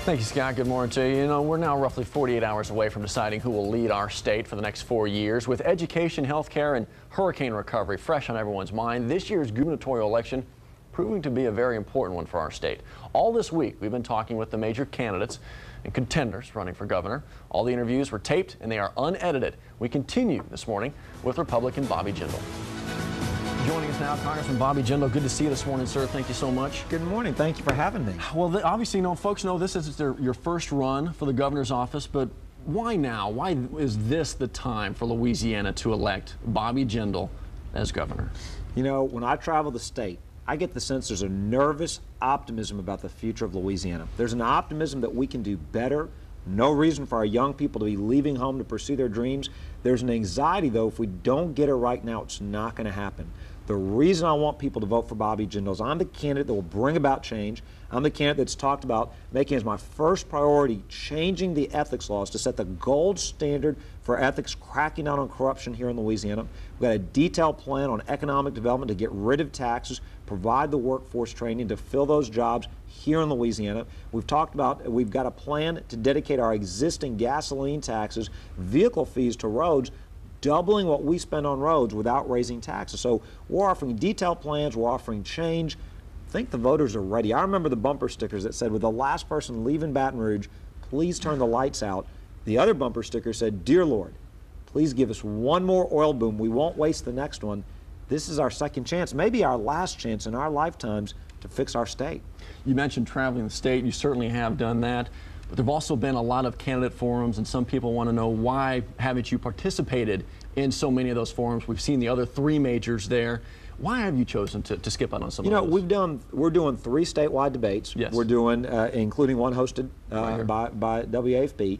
Thank you, Scott. Good morning to you. You know, we're now roughly 48 hours away from deciding who will lead our state for the next 4 years. With education, healthcare, and hurricane recovery fresh on everyone's mind, this year's gubernatorial election proving to be a very important one for our state. All this week, we've been talking with the major candidates and contenders running for governor. All the interviews were taped and they are unedited. We continue this morning with Republican Bobby Jindal. Joining us now, Congressman Bobby Jindal. Good to see you this morning, sir. Thank you so much. Good morning. Thank you for having me. Well, obviously, folks know this is your first run for the governor's office, but why now? Why is this the time for Louisiana to elect Bobby Jindal as governor? You know, when I travel the state, I get the sense there's a nervous optimism about the future of Louisiana. There's an optimism that we can do better. No reason for our young people to be leaving home to pursue their dreams. There's an anxiety, though, if we don't get it right now, it's not going to happen. The reason I want people to vote for Bobby Jindal is I'm the candidate that will bring about change. I'm the candidate that's talked about making as my first priority changing the ethics laws to set the gold standard for ethics, cracking down on corruption here in Louisiana. We've got a detailed plan on economic development to get rid of taxes, provide the workforce training to fill those jobs here in Louisiana. We've talked about, we've got a plan to dedicate our existing gasoline taxes, vehicle fees to roads, doubling what we spend on roads without raising taxes. So we're offering detailed plans, we're offering change. I think the voters are ready. I remember the bumper stickers that said, with the last person leaving Baton Rouge, please turn the lights out. The other bumper sticker said, dear Lord, please give us one more oil boom. We won't waste the next one. This is our second chance, maybe our last chance in our lifetimes to fix our state. You mentioned traveling the state. You certainly have done that. But there have also been a lot of candidate forums, and some people want to know, why haven't you participated in so many of those forums? We've seen the other three majors there. Why have you chosen to skip out on some of those? You know, we're doing 3 statewide debates. Yes. We're doing, including one hosted by WAFB.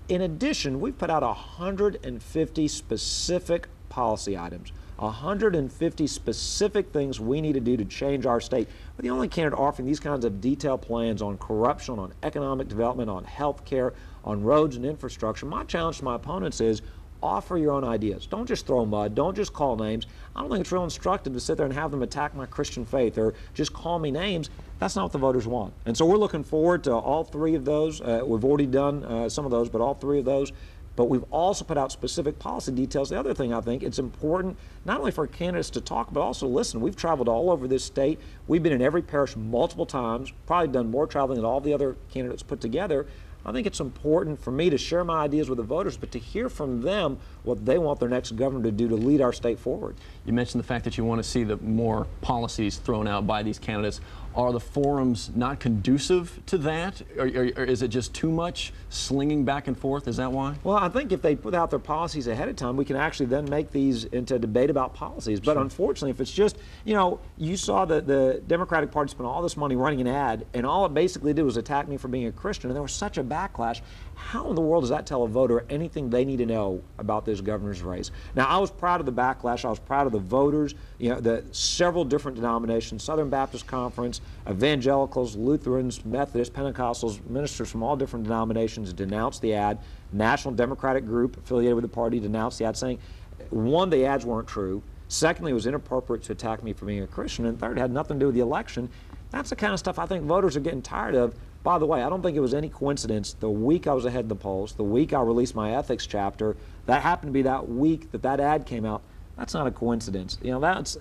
In addition, we've put out 150 specific policy items. 150 specific things we need to do to change our state. We're the only candidate offering these kinds of detailed plans on corruption, on economic development, on health care, on roads and infrastructure. My challenge to my opponents is offer your own ideas. Don't just throw mud. Don't just call names. I don't think it's real instructive to sit there and have them attack my Christian faith or just call me names. That's not what the voters want. And so we're looking forward to all 3 of those. We've already done some of those, but all 3 of those. But we've also put out specific policy details. The other thing, I think it's important not only for candidates to talk, but also listen. We've traveled all over this state. We've been in every parish multiple times, probably done more traveling than all the other candidates put together. I think it's important for me to share my ideas with the voters, but to hear from them what they want their next governor to do to lead our state forward. You mentioned the fact that you want to see the more policies thrown out by these candidates. Are the forums not conducive to that? Or is it just too much slinging back and forth? Is that why? Well, I think if they put out their policies ahead of time, we can actually then make these into a debate about policies. But unfortunately, if it's just, you know, you saw that the Democratic Party spent all this money running an ad, and all it basically did was attack me for being a Christian, and there was such a backlash. How in the world does that tell a voter anything they need to know about this governor's race? Now, I was proud of the backlash. I was proud of the voters, you know, the several different denominations, Southern Baptist Conference, evangelicals, Lutherans, Methodists, Pentecostals, ministers from all different denominations denounced the ad. National Democratic group affiliated with the party denounced the ad, saying, one, the ads weren't true. Secondly, it was inappropriate to attack me for being a Christian. And third, it had nothing to do with the election. That's the kind of stuff I think voters are getting tired of. By the way, I don't think it was any coincidence the week I was ahead in the polls, the week I released my ethics chapter, that happened to be that week that that ad came out. That's not a coincidence. You know, that's,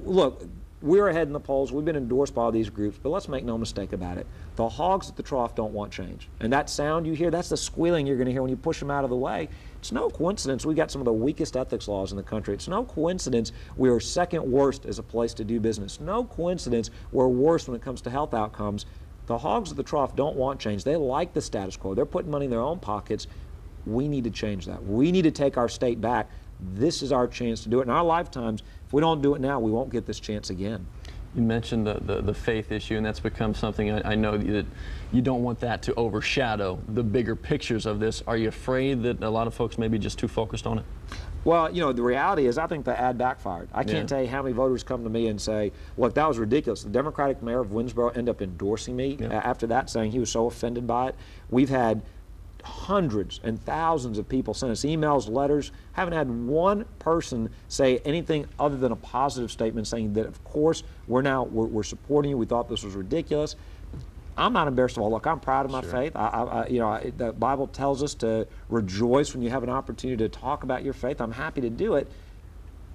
look, we're ahead in the polls. We've been endorsed by all these groups, but let's make no mistake about it. The hogs at the trough don't want change. And that sound you hear, that's the squealing you're going to hear when you push them out of the way. It's no coincidence we got some of the weakest ethics laws in the country. It's no coincidence we are second worst as a place to do business. No coincidence we're worse when it comes to health outcomes. The hogs at the trough don't want change. They like the status quo. They're putting money in their own pockets. We need to change that. We need to take our state back. This is our chance to do it in our lifetimes. If we don't do it now, we won't get this chance again. You mentioned the faith issue, and that's become something I know that you don't want that to overshadow the bigger pictures of this. Are you afraid that a lot of folks may be just too focused on it? Well, you know, the reality is I think the ad backfired. I can't tell you how many voters come to me and say, look, that was ridiculous. The Democratic mayor of Winsboro ended up endorsing me after that, saying he was so offended by it. We've had hundreds and thousands of people send us emails, letters. Haven't had one person say anything other than a positive statement saying that, of course, we're supporting you. We thought this was ridiculous. I'm not embarrassed at all. Look, I'm proud of my faith. The Bible tells us to rejoice when you have an opportunity to talk about your faith. I'm happy to do it.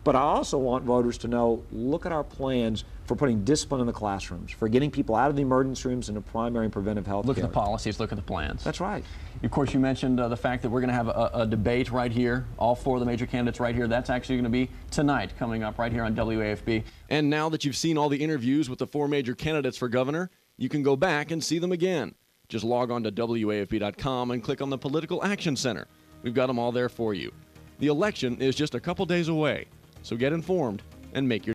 But I also want voters to know, look at our plans for putting discipline in the classrooms, for getting people out of the emergency rooms into primary and preventive health care. Look at the policies, look at the plans. That's right. Of course, you mentioned the fact that we're going to have a debate right here, all four of the major candidates right here. That's actually going to be tonight, coming up right here on WAFB. And now that you've seen all the interviews with the four major candidates for governor, you can go back and see them again. Just log on to WAFB.com and click on the Political Action Center. We've got them all there for you. The election is just a couple days away, so get informed and make your